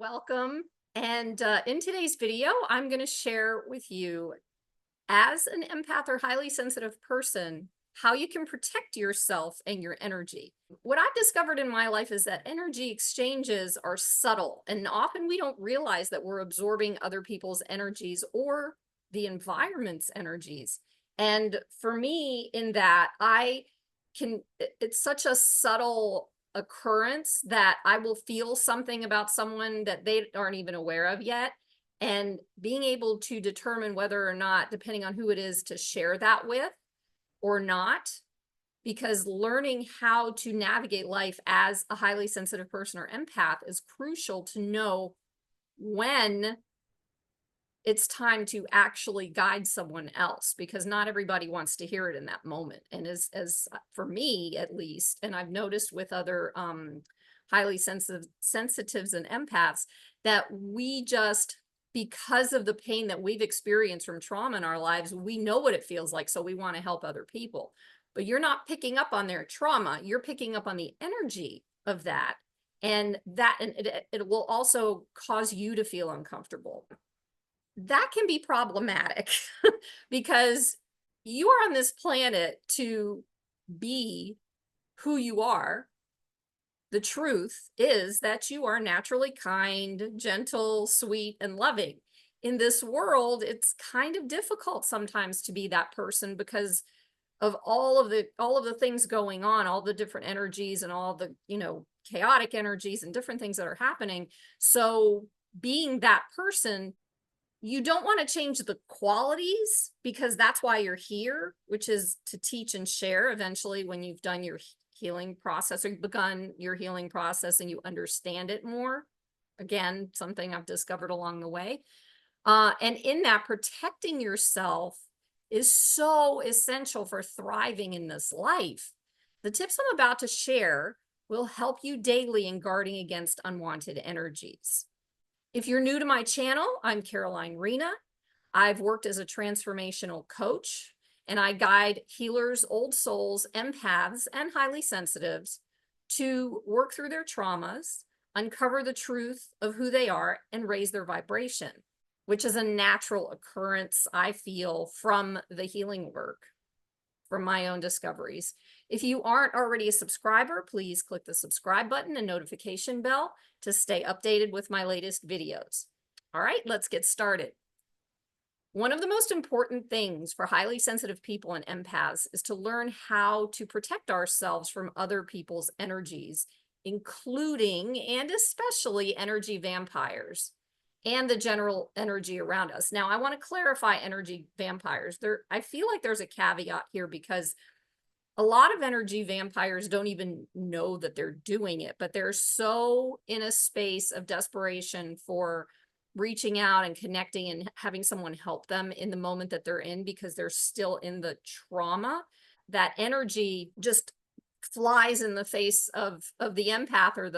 Welcome. And in today's video, I'm going to share with you, as an empath or highly sensitive person, how you can protect yourself and your energy. What I've discovered in my life is that energy exchanges are subtle, and often we don't realize that we're absorbing other people's energies or the environment's energies. And for me, in that, it's such a subtle occurrence that I will feel something about someone that they aren't even aware of yet. And being able to determine whether or not, depending on who it is, to share that with or not, because learning how to navigate life as a highly sensitive person or empath is crucial to know when it's time to actually guide someone else, because not everybody wants to hear it in that moment. And as for me, at least, and I've noticed with other highly sensitives and empaths, that we just, because of the pain that we've experienced from trauma in our lives, we know what it feels like. So we want to help other people, but you're not picking up on their trauma. You're picking up on the energy of that. And it will also cause you to feel uncomfortable. That can be problematic because you are on this planet to be who you are. The truth is that you are naturally kind, gentle, sweet, and loving. In this world, it's kind of difficult sometimes to be that person because of all of the things going on, all the different energies and all the, chaotic energies and different things that are happening. So being that person, you don't want to change the qualities, because that's why you're here, which is to teach and share eventually when you've done your healing process or begun your healing process and you understand it more. Again, something I've discovered along the way. And in that, protecting yourself is so essential for thriving in this life. The tips I'm about to share will help you daily in guarding against unwanted energies. If you're new to my channel, I'm Rena. I've worked as a transformational coach, and I guide healers, old souls, empaths, and highly sensitives to work through their traumas, uncover the truth of who they are, and raise their vibration, which is a natural occurrence, I feel, from the healing work, from my own discoveries. If you aren't already a subscriber, please click the subscribe button and notification bell to stay updated with my latest videos. All right, let's get started. One of the most important things for highly sensitive people and empaths is to learn how to protect ourselves from other people's energies, including and especially energy vampires and the general energy around us. Now, I want to clarify energy vampires. I feel like there's a caveat here, because a lot of energy vampires don't even know that they're doing it, but they're so in a space of desperation for reaching out and connecting and having someone help them in the moment that they're in, because they're still in the trauma. That energy just flies in the face of the empath or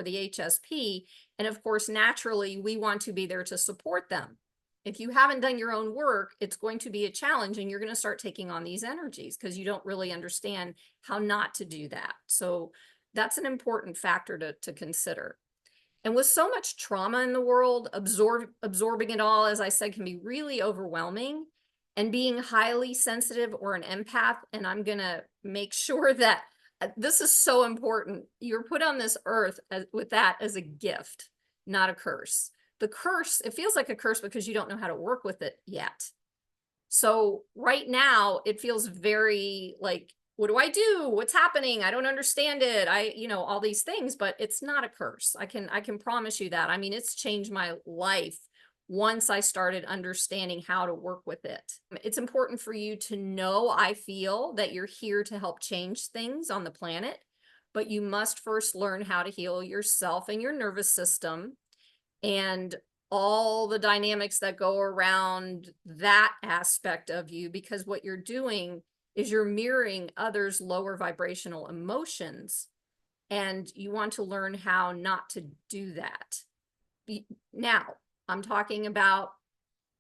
the HSP. And of course, naturally, we want to be there to support them. If you haven't done your own work, it's going to be a challenge, and you're going to start taking on these energies because you don't really understand how not to do that. So that's an important factor to consider. And with so much trauma in the world, absorbing it all, as I said, can be really overwhelming. And being highly sensitive or an empath, and I'm going to make sure that this is so important. You're put on this earth with that as a gift, not a curse. The curse, it feels like a curse because you don't know how to work with it yet. So right now it feels very like, what do I do? What's happening? I don't understand it. All these things, but it's not a curse. I can promise you that. I mean, it's changed my life once I started understanding how to work with it. It's important for you to know, I feel, that you're here to help change things on the planet, but you must first learn how to heal yourself and your nervous system and all the dynamics that go around that aspect of you, because what you're doing is you're mirroring others' lower vibrational emotions, and you want to learn how not to do that. Now, I'm talking about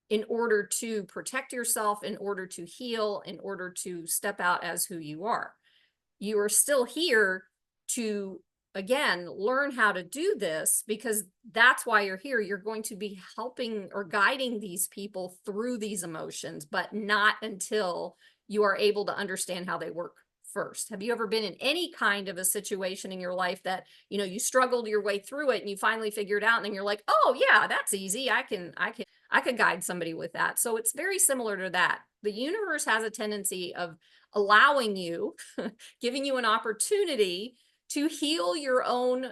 in order to protect yourself, in order to heal, in order to step out as who you are. You are still here to again, learn how to do this, because that's why you're here. You're going to be helping or guiding these people through these emotions, but not until you are able to understand how they work first. Have you ever been in any kind of a situation in your life that, you struggled your way through it and you finally figured out, and then you're like, oh yeah, that's easy. I could guide somebody with that. So it's very similar to that. The universe has a tendency of allowing you, giving you an opportunity to heal your own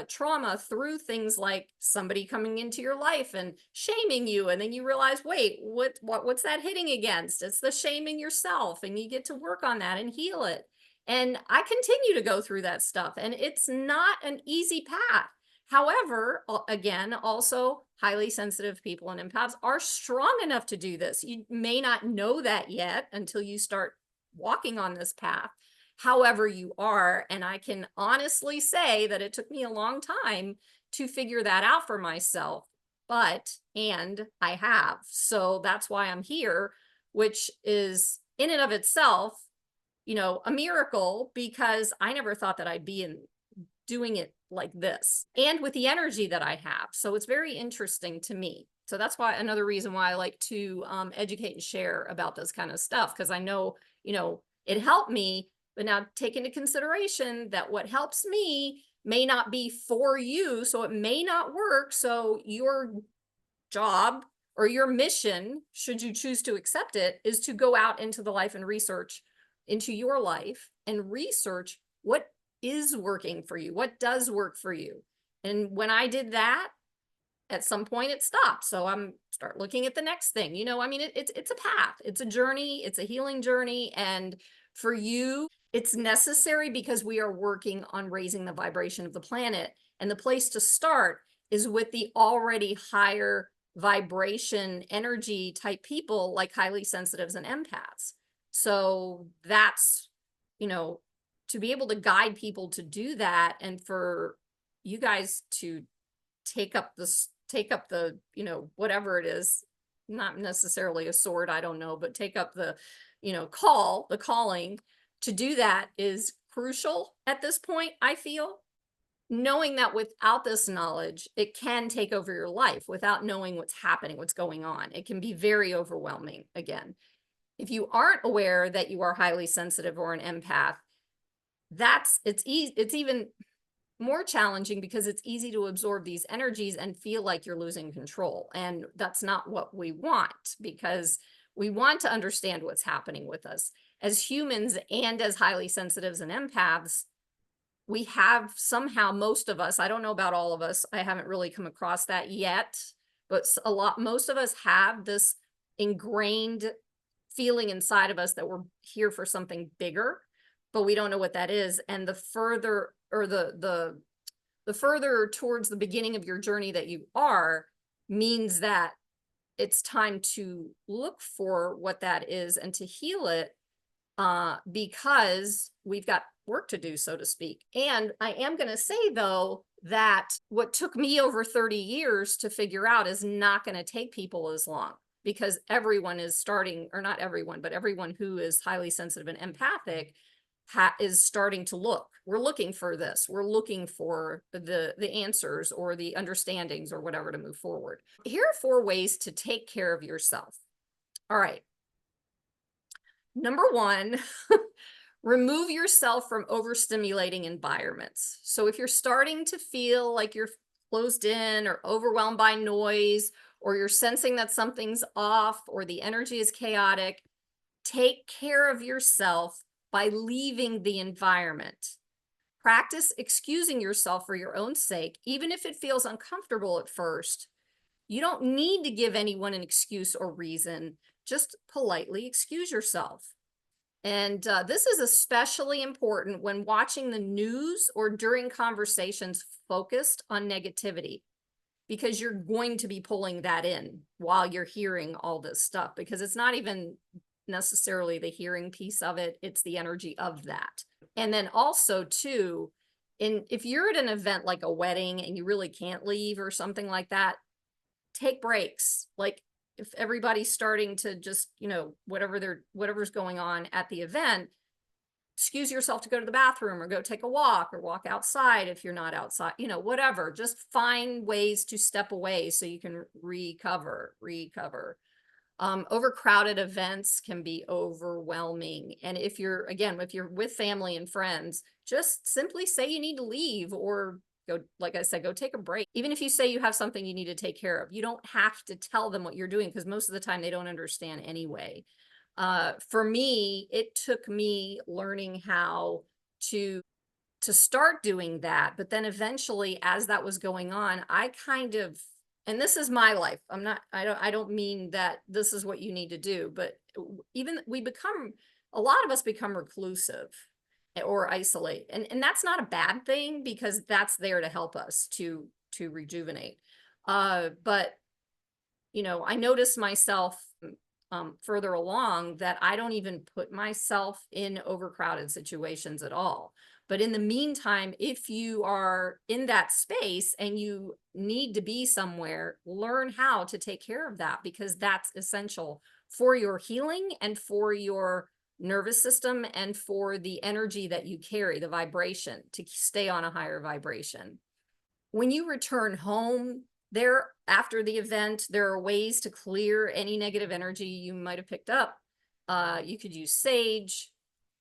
trauma through things like somebody coming into your life and shaming you, and then you realize, wait, what's that hitting against? It's the shaming yourself, and you get to work on that and heal it. And I continue to go through that stuff, and it's not an easy path. However, again, also highly sensitive people and empaths are strong enough to do this. You may not know that yet until you start walking on this path. However you are, and I can honestly say that it took me a long time to figure that out for myself, and I have. So that's why I'm here, which is in and of itself, a miracle, because I never thought that I'd be doing it like this and with the energy that I have. So it's very interesting to me. So that's why, another reason why I like to educate and share about this kind of stuff, because I know, it helped me. But now take into consideration that what helps me may not be for you, so it may not work. So your job or your mission, should you choose to accept it, is to go out into the life and research into your life and research what is working for you, what does work for you. And when I did that, at some point it stopped. So I'm start looking at the next thing. It's a path, it's a journey, it's a healing journey. And for you, it's necessary because we are working on raising the vibration of the planet. And the place to start is with the already higher vibration energy type people, like highly sensitives and empaths. So that's, to be able to guide people to do that, and for you guys to take up the, whatever it is, not necessarily a sword, I don't know, but take up the, the calling to do that is crucial at this point, I feel. Knowing that without this knowledge, it can take over your life without knowing what's happening, what's going on. It can be very overwhelming. Again, if you aren't aware that you are highly sensitive or an empath, it's even more challenging, because it's easy to absorb these energies and feel like you're losing control. And that's not what we want, because we want to understand what's happening with us as humans, and as highly sensitives and empaths. We have somehow, most of us, I don't know about all of us, I haven't really come across that yet, but most of us have this ingrained feeling inside of us that we're here for something bigger, but we don't know what that is. And the further, or the further towards the beginning of your journey that you are, means that it's time to look for what that is and to heal it, because we've got work to do, so to speak. And I am going to say, though, that what took me over 30 years to figure out is not going to take people as long, because everyone is starting, or not everyone, but everyone who is highly sensitive and empathic is starting to look. We're looking for this. We're looking for the answers or the understandings or whatever to move forward. Here are 4 ways to take care of yourself. All right. Number 1, remove yourself from overstimulating environments. So if you're starting to feel like you're closed in or overwhelmed by noise, or you're sensing that something's off or the energy is chaotic, take care of yourself by leaving the environment. Practice excusing yourself for your own sake, even if it feels uncomfortable at first. You don't need to give anyone an excuse or reason. Just politely excuse yourself. And this is especially important when watching the news or during conversations focused on negativity, because you're going to be pulling that in while you're hearing all this stuff, because it's not even necessarily the hearing piece of it, it's the energy of that. And then also too, if you're at an event like a wedding and you really can't leave or something like that, take breaks. Like if everybody's starting to just, whatever's going on at the event, excuse yourself to go to the bathroom or go take a walk or walk outside if you're not outside, whatever. Just find ways to step away so you can recover. Overcrowded events can be overwhelming. And if you're with family and friends, just simply say you need to leave or go, like I said, go take a break. Even if you say you have something you need to take care of, you don't have to tell them what you're doing because most of the time they don't understand anyway. For me, it took me learning how to start doing that. But then eventually, as that was going on, I kind of, and this is my life. I don't mean that this is what you need to do, but even a lot of us become reclusive or isolate. And that's not a bad thing because that's there to help us to rejuvenate. But I noticed myself further along that I don't even put myself in overcrowded situations at all. But in the meantime, if you are in that space and you need to be somewhere, learn how to take care of that because that's essential for your healing and for your nervous system and for the energy that you carry, the vibration, to stay on a higher vibration. When you return home, after the event, there are ways to clear any negative energy you might have picked up. You could use sage.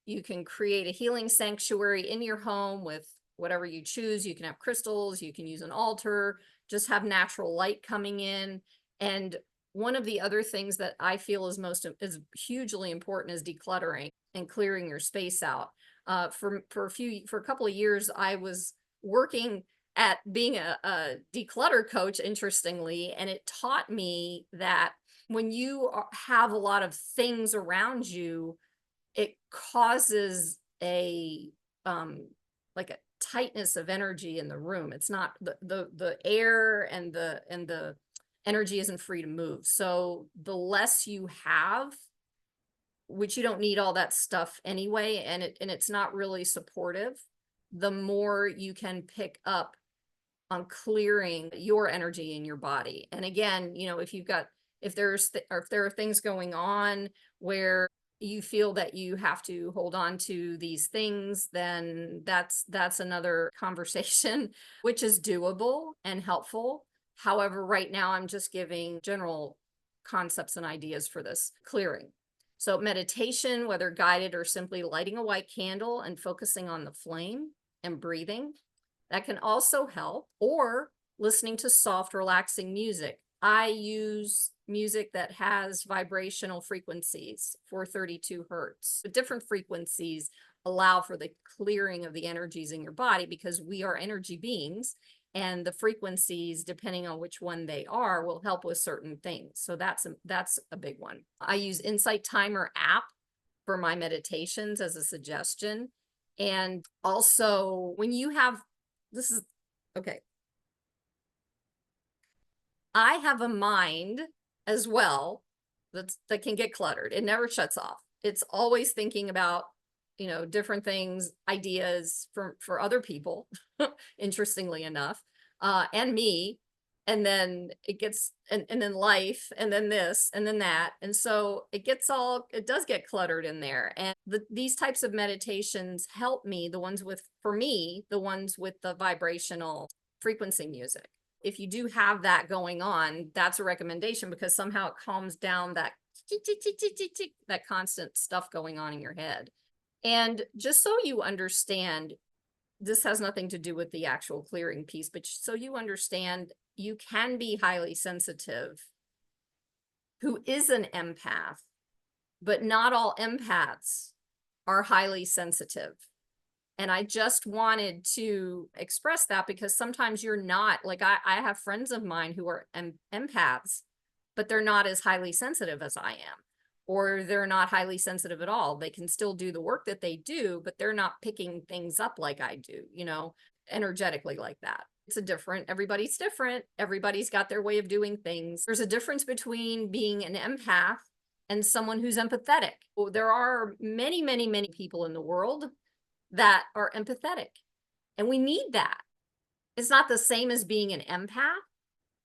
You can create a healing sanctuary in your home with whatever you choose. You can have crystals. You can use an altar. Just have natural light coming in. And one of the other things that I feel is hugely important is decluttering and clearing your space out. For a couple of years, I was working at being a declutter coach, interestingly, and it taught me that when you have a lot of things around you, it causes a like a tightness of energy in the room. It's not the air and the energy isn't free to move. So the less you have, which you don't need all that stuff anyway, and it's not really supportive, the more you can pick up on clearing your energy in your body. And again, if there are things going on where you feel that you have to hold on to these things, then that's another conversation, which is doable and helpful. However, right now I'm just giving general concepts and ideas for this clearing. So meditation, whether guided or simply lighting a white candle and focusing on the flame and breathing, that can also help, or listening to soft, relaxing music. I use music that has vibrational frequencies, 432 hertz. The different frequencies allow for the clearing of the energies in your body because we are energy beings, and the frequencies, depending on which one they are, will help with certain things. So that's a big one. I use Insight Timer app for my meditations as a suggestion. And also when you have okay. I have a mind as well that can get cluttered. It never shuts off. It's always thinking about, different things, ideas for other people, interestingly enough, and me. And then it gets, and then life, and then this, and then that. And so it does get cluttered in there. And these types of meditations help me, the ones with the vibrational frequency music. If you do have that going on, that's a recommendation because somehow it calms down that constant stuff going on in your head. And just so you understand, this has nothing to do with the actual clearing piece, but so you understand, you can be highly sensitive who is an empath, but not all empaths are highly sensitive. And I just wanted to express that because sometimes you're not, like I have friends of mine who are empaths, but they're not as highly sensitive as I am, or they're not highly sensitive at all. They can still do the work that they do, but they're not picking things up like I do, energetically like that. Everybody's different. Everybody's got their way of doing things. There's a difference between being an empath and someone who's empathetic. Well, there are many, many, many people in the world that are empathetic, and we need that. It's not the same as being an empath.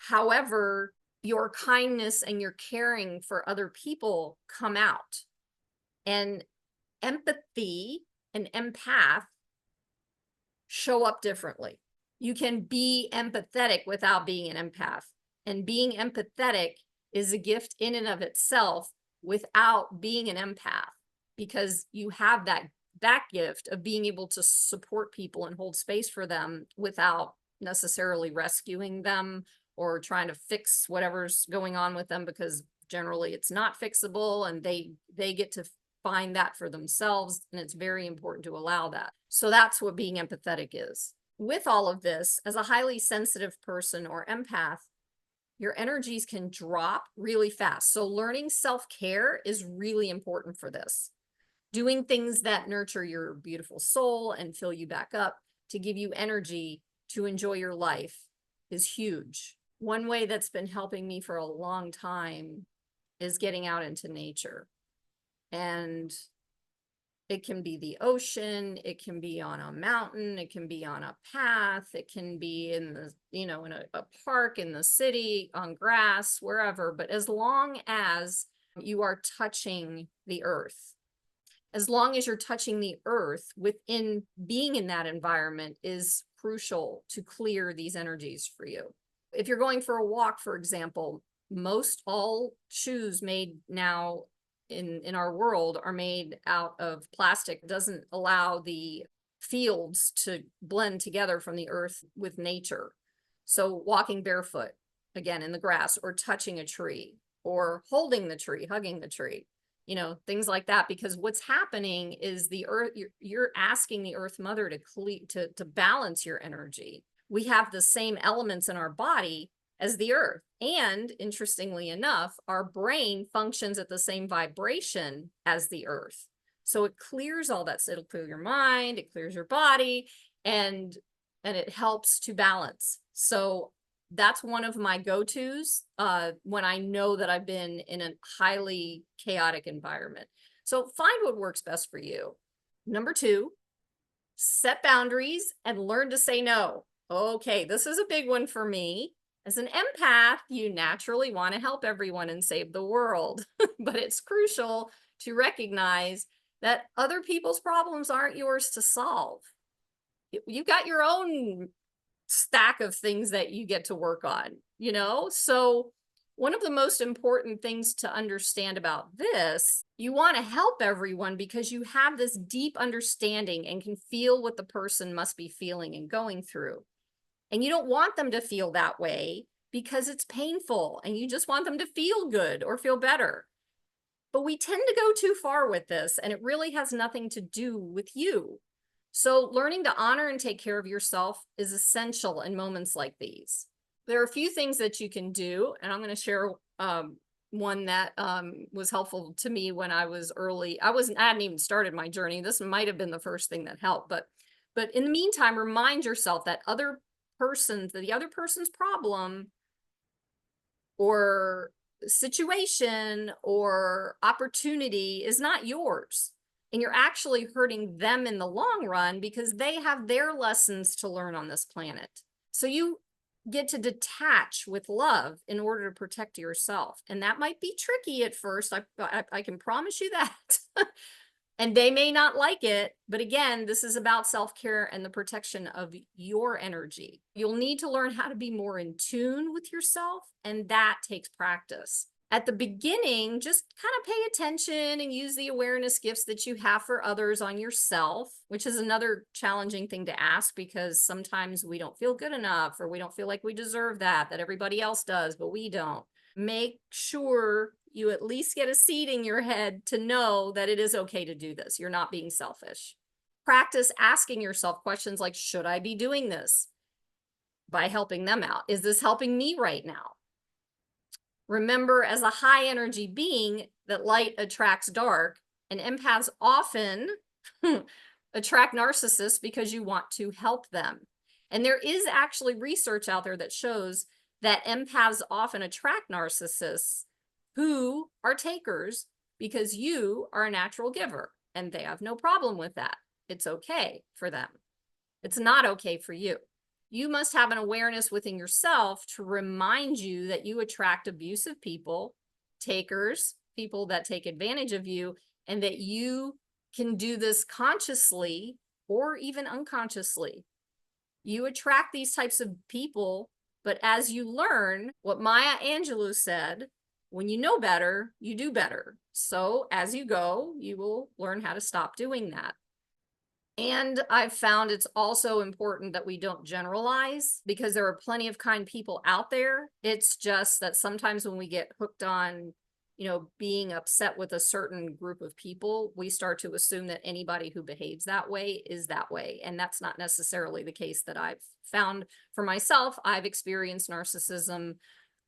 However, your kindness and your caring for other people come out. And empathy an empath show up differently. You can be empathetic without being an empath. And being empathetic is a gift in and of itself without being an empath, because you have that gift of being able to support people and hold space for them without necessarily rescuing them or trying to fix whatever's going on with them, because generally it's not fixable and they get to find that for themselves, and it's very important to allow that. So that's what being empathetic is. With all of this, as a highly sensitive person or empath, your energies can drop really fast. So learning self-care is really important for this. Doing things that nurture your beautiful soul and fill you back up to give you energy to enjoy your life is huge. One way that's been helping me for a long time is getting out into nature. And it can be the ocean, it can be on a mountain, it can be on a path, it can be in the, in a park, in the city, on grass, wherever. But as long as you are touching the earth, as long as you're touching the earth within being in that environment is crucial to clear these energies for you. If you're going for a walk, for example, most all shoes made now in our world are made out of plastic. It doesn't allow the fields to blend together from the earth with nature. So walking barefoot, again, in the grass, or touching a tree, or holding the tree, hugging the tree, things like that. Because what's happening is the earth, you're asking the earth mother to balance your energy. We have the same elements in our body as the earth. And interestingly enough, our brain functions at the same vibration as the earth. So it clears all that. So it'll clear your mind, it clears your body, and it helps to balance. So that's one of my go-tos when I know that I've been in a highly chaotic environment. So find what works best for you. Number 2, set boundaries and learn to say no. Okay, this is a big one for me. As an empath, you naturally want to help everyone and save the world, but it's crucial to recognize that other people's problems aren't yours to solve. You've got your own stack of things that you get to work on, So one of the most important things to understand about this, you want to help everyone because you have this deep understanding and can feel what the person must be feeling and going through. And you don't want them to feel that way because it's painful and you just want them to feel good or feel better. But we tend to go too far with this, and it really has nothing to do with you. So learning to honor and take care of yourself is essential in moments like these. There are a few things that you can do, and I'm going to share one that was helpful to me when I was early. I hadn't even started my journey. This might have been the first thing that helped, but in the meantime, remind yourself that the other person's problem or situation or opportunity is not yours. And you're actually hurting them in the long run because they have their lessons to learn on this planet. So you get to detach with love in order to protect yourself. And that might be tricky at first. I can promise you that. And they may not like it, but again, this is about self-care and the protection of your energy. You'll need to learn how to be more in tune with yourself, and that takes practice. At the beginning, just kind of pay attention and use the awareness gifts that you have for others on yourself, which is another challenging thing to ask because sometimes we don't feel good enough or we don't feel like we deserve that everybody else does, but we don't. Make sure you at least get a seed in your head to know that it is okay to do this. You're not being selfish. Practice asking yourself questions like, should I be doing this? By helping them out. Is this helping me right now? Remember, as a high energy being, that light attracts dark, and empaths often attract narcissists because you want to help them. And there is actually research out there that shows that empaths often attract narcissists who are takers because you are a natural giver and they have no problem with that. It's okay for them. It's not okay for you. You must have an awareness within yourself to remind you that you attract abusive people, takers, people that take advantage of you, and that you can do this consciously or even unconsciously. You attract these types of people, but as you learn, what Maya Angelou said, when you know better, you do better. So as you go, you will learn how to stop doing that. And I've found it's also important that we don't generalize, because there are plenty of kind people out there. It's just that sometimes when we get hooked on, being upset with a certain group of people, we start to assume that anybody who behaves that way is that way. And that's not necessarily the case that I've found for myself. I've experienced narcissism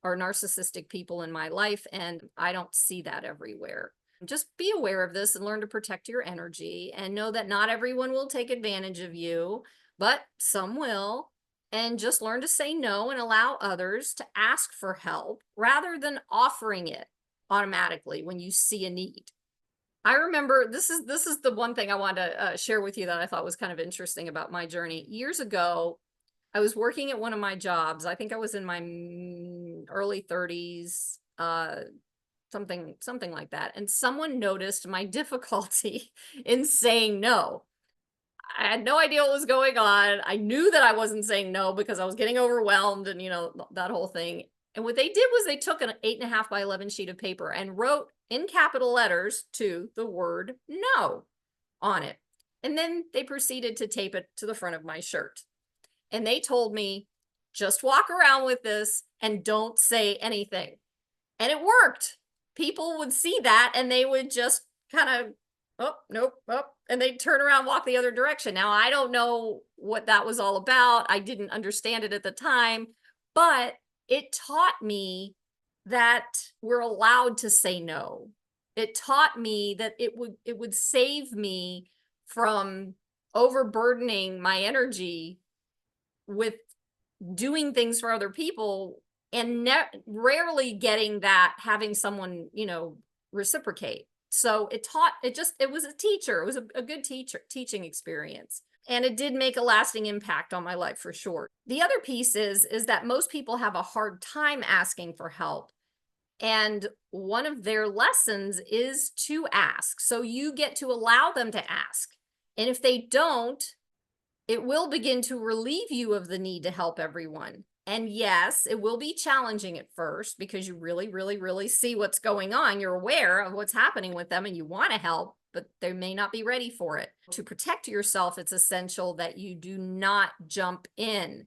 or narcissistic people in my life, and I don't see that everywhere. Just be aware of this and learn to protect your energy, and know that not everyone will take advantage of you, but some will. And just learn to say no and allow others to ask for help rather than offering it automatically when you see a need. I remember this is the one thing I wanted to share with you that I thought was kind of interesting about my journey. Years ago, I was working at one of my jobs. I think I was in my early 30s, something like that. And someone noticed my difficulty in saying no. I had no idea what was going on. I knew that I wasn't saying no because I was getting overwhelmed and, that whole thing. And what they did was they took an 8.5 by 11 sheet of paper and wrote in capital letters to the word no on it. And then they proceeded to tape it to the front of my shirt. And they told me, just walk around with this and don't say anything. And it worked. People would see that and they would just kind of, oh, nope, oh, and they'd turn around, walk the other direction. Now, I don't know what that was all about. I didn't understand it at the time, but it taught me that we're allowed to say no. It taught me that it would save me from overburdening my energy with doing things for other people and rarely getting that, having someone, reciprocate. So it was a teacher. It was a good teaching experience. And it did make a lasting impact on my life for sure. The other piece is that most people have a hard time asking for help. And one of their lessons is to ask. So you get to allow them to ask. And if they don't, it will begin to relieve you of the need to help everyone. And yes, it will be challenging at first because you really, really, really see what's going on. You're aware of what's happening with them and you want to help, but they may not be ready for it. To protect yourself, it's essential that you do not jump in.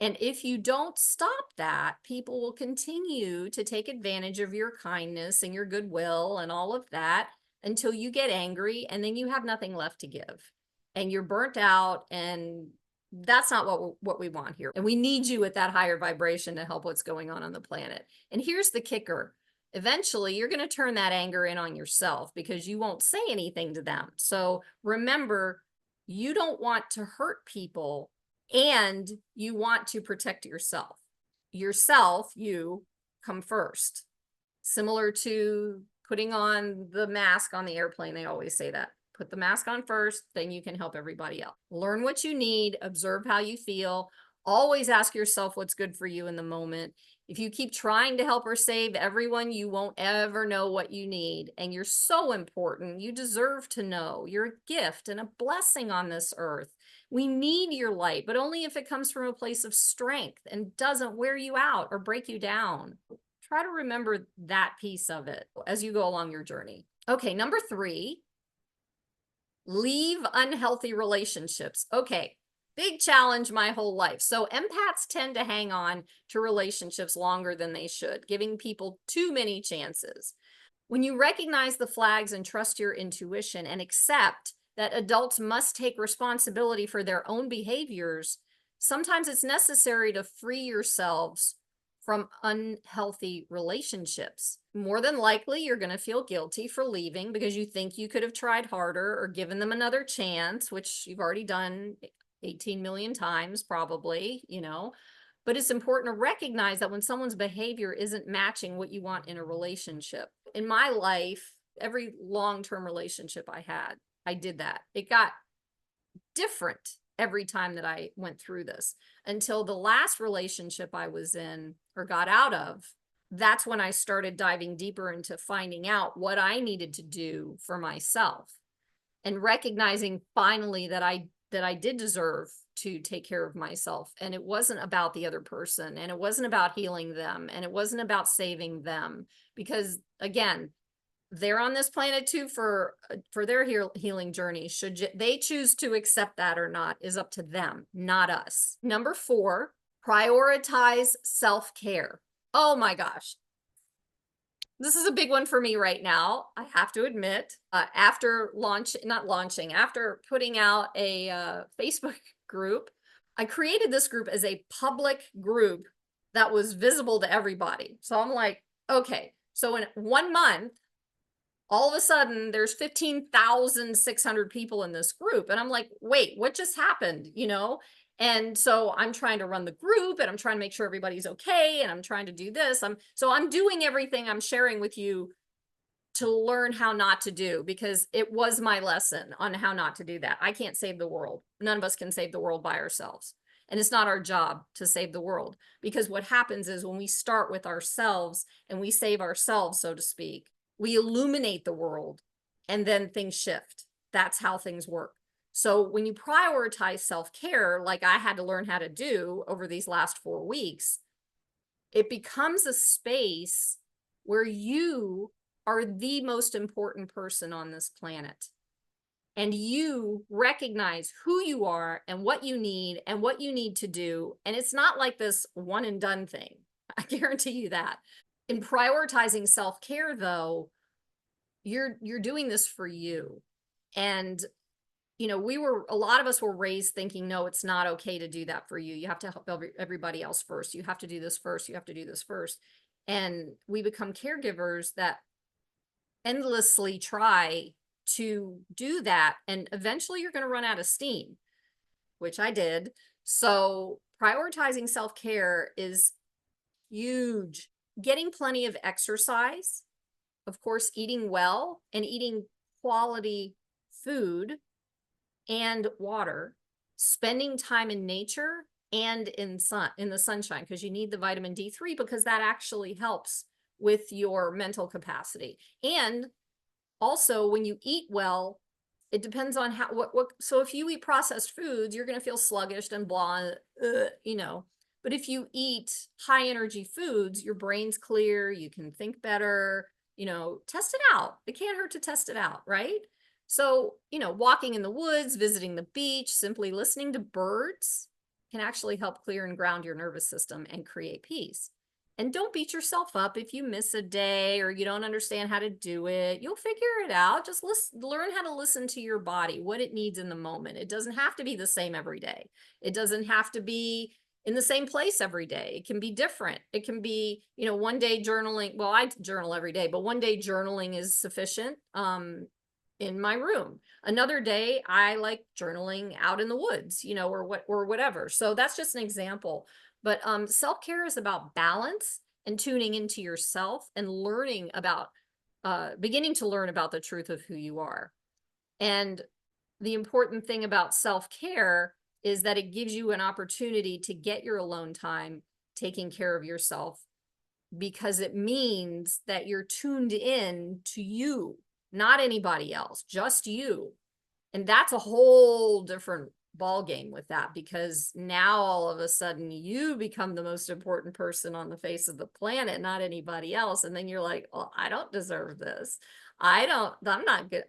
And if you don't stop that, people will continue to take advantage of your kindness and your goodwill and all of that until you get angry, and then you have nothing left to give. And you're burnt out, and that's not what we want here. And we need you at that higher vibration to help what's going on the planet. And here's the kicker. Eventually, you're going to turn that anger in on yourself because you won't say anything to them. So remember, you don't want to hurt people, and you want to protect yourself. You come first. Similar to putting on the mask on the airplane, they always say that. Put the mask on first, then you can help everybody else. Learn what you need, observe how you feel. Always ask yourself what's good for you in the moment. If you keep trying to help or save everyone, you won't ever know what you need. And you're so important. You deserve to know. You're a gift and a blessing on this earth. We need your light, but only if it comes from a place of strength and doesn't wear you out or break you down. Try to remember that piece of it as you go along your journey. Okay, number 3, leave unhealthy relationships. Okay, big challenge my whole life. So empaths tend to hang on to relationships longer than they should, giving people too many chances. When you recognize the flags and trust your intuition and accept that adults must take responsibility for their own behaviors, sometimes it's necessary to free yourselves from unhealthy relationships. More than likely, you're going to feel guilty for leaving because you think you could have tried harder or given them another chance, which you've already done 18 million times probably, But it's important to recognize that when someone's behavior isn't matching what you want in a relationship. In my life, every long-term relationship I had, I did that. It got different every time that I went through this, until the last relationship I was in or got out of. That's when I started diving deeper into finding out what I needed to do for myself. and recognizing finally that I did deserve to take care of myself. And it wasn't about the other person, and it wasn't about healing them, and it wasn't about saving them, because again, they're on this planet too for their healing journey. They choose to accept that or not is up to them, not us. Number 4, prioritize self-care. Oh my gosh. This is a big one for me right now, I have to admit. After after putting out a Facebook group, I created this group as a public group that was visible to everybody. So I'm like, okay, so in 1 month, all of a sudden there's 15,600 people in this group. And I'm like, wait, what just happened? And so I'm trying to run the group, and I'm trying to make sure everybody's okay. And I'm trying to do this. I'm doing everything I'm sharing with you to learn how not to do, because it was my lesson on how not to do that. I can't save the world. None of us can save the world by ourselves. And it's not our job to save the world, because what happens is when we start with ourselves and we save ourselves, so to speak, we illuminate the world, and then things shift. That's how things work. So when you prioritize self-care, like I had to learn how to do over these last 4 weeks, it becomes a space where you are the most important person on this planet. And you recognize who you are and what you need to do. And it's not like this one and done thing. I guarantee you that. In prioritizing self-care, though, you're doing this for you. And a lot of us were raised thinking, no, it's not okay to do that for you. You have to help everybody else first. You have to do this first. You have to do this first. And we become caregivers that endlessly try to do that. And eventually you're going to run out of steam, which I did. So prioritizing self-care is huge. Getting plenty of exercise, of course, eating well and eating quality food and water, spending time in nature and in the sunshine, because you need the vitamin D3, because that actually helps with your mental capacity. And also, when you eat well, it depends on so if you eat processed foods, you're going to feel sluggish and blah, but if you eat high energy foods, your brain's clear, you can think better, test it out. It can't hurt to test it out, right? So, walking in the woods, visiting the beach, simply listening to birds can actually help clear and ground your nervous system and create peace. And don't beat yourself up if you miss a day or you don't understand how to do it. You'll figure it out. Just learn how to listen to your body, what it needs in the moment. It doesn't have to be the same every day. It doesn't have to be in the same place every day. It can be different. It can be, one day journaling. Well, I journal every day, but one day journaling is sufficient in my room. Another day, I like journaling out in the woods, or whatever. So that's just an example. But self-care is about balance and tuning into yourself and beginning to learn about the truth of who you are. And the important thing about self-care is that it gives you an opportunity to get your alone time taking care of yourself, because it means that you're tuned in to you, not anybody else, just you. And that's a whole different ball game with that, because now all of a sudden you become the most important person on the face of the planet, not anybody else. And then you're like, oh, I don't deserve this. I'm not good.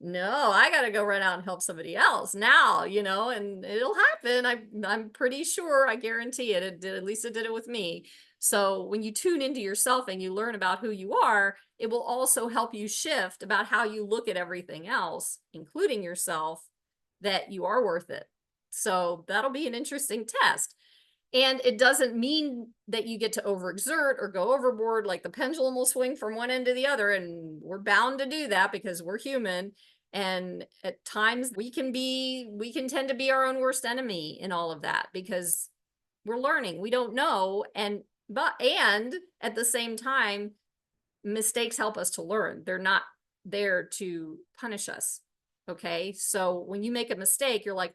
No, I got to go run out and help somebody else now, and it'll happen. I'm pretty sure, I guarantee it. It did, at least it did it with me. So when you tune into yourself and you learn about who you are, it will also help you shift about how you look at everything else, including yourself, that you are worth it. So that'll be an interesting test. And it doesn't mean that you get to overexert or go overboard, like the pendulum will swing from one end to the other. And we're bound to do that because we're human. And at times we can tend to be our own worst enemy in all of that, because we're learning, we don't know. And at the same time, mistakes help us to learn. They're not there to punish us. Okay, so when you make a mistake, you're like,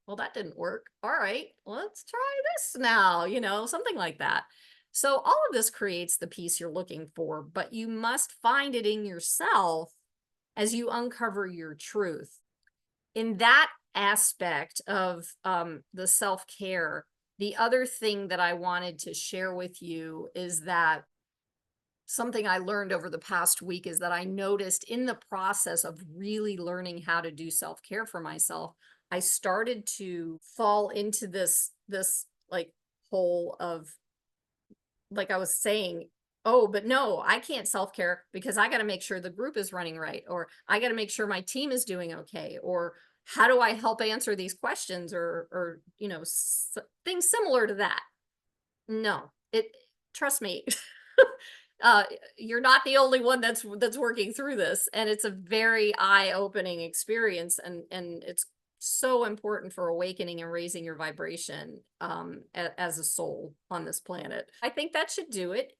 well, that didn't work. All right, let's try this now, something like that. So all of this creates the peace you're looking for, but you must find it in yourself as you uncover your truth. In that aspect of the self-care, the other thing that I wanted to share with you is that something I learned over the past week is that I noticed in the process of really learning how to do self-care for myself, I started to fall into this like hole of, like I was saying, oh, but no, I can't self-care because I got to make sure the group is running right, or I got to make sure my team is doing okay, or how do I help answer these questions, or things similar to that. No, it trust me. uh you're not the only one that's working through this, and it's a very eye-opening experience, and it's so important for awakening and raising your vibration as a soul on this planet. I think that should do it.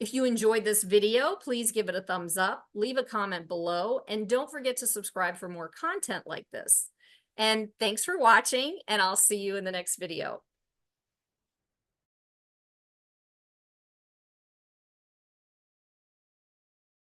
If you enjoyed this video, please give it a thumbs up, leave a comment below, and don't forget to subscribe for more content like this. And thanks for watching, and I'll see you in the next video.